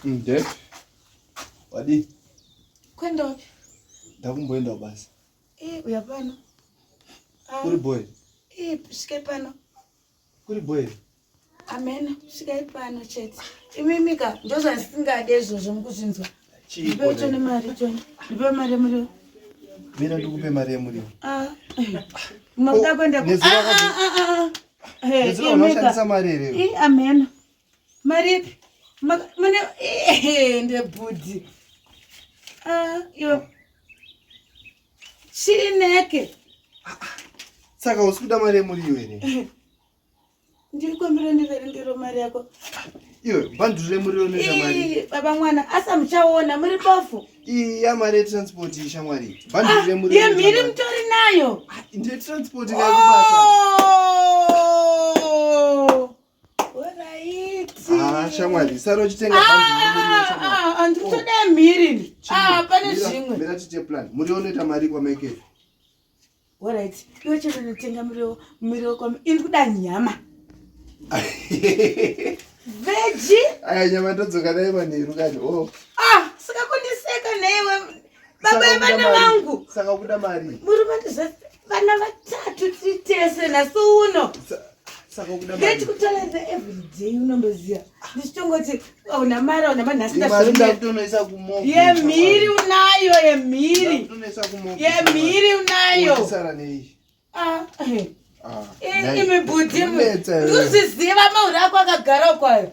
Nde. Wadi. Kwenda wapi? Ndakumboenda basi. Uya pano. Kuri boy. Svike pano. Kuri boy. Amen. Svike pano chete. Imimika ndoza ndisingade izvozvo mukuzvinzwa. Ndipe chone mari chone. Ndipe mari yemuriwo. Mina ndikupe mari yemuriwo. Makuda kwenda ku. Nezira unoshandisa mari ere. Amen. Mari ipi? Mune ndebhudhi. Yo. Chineke. Saka usikuda mari yemuriwo ere. Ndikumbira ndiverengero mari yako. Iyo, banduru remuriwo neza mari. Baba mwana, asa mchaona muri bofu. Ya mari transport ishamwari. Banduru remuriwo. Ye miri mtori nayo. Ndi transport ngakubasa. Shamwari, saro chitenga banduru remuriwo. Ndikutoda miri. Pane zvimwe. Mira tiche plan. Muriwo noita mari kwa market. Alright. Iwe chero notenga muriwo kwa iri kuda nyama. Veggie? Aya nyama ndodzoka nayo manheru kani. Saka kundiseka newe. Baba vana vangu. Saka kuda mari. Muri vana vatatu titese naso uno. Saka kuda mari. Ngeti kutoledza everyday unomboziya. Ndichitongoti una mari una manhasi ndazvona. Ndakutonoisa kumogo. Yemiri unayo yemiri. Ndakutonoisa kumogo. Yemiri unayo. Sara nei. Imi bhudhi. Ndikuziziva mauri ako akagara kwayo.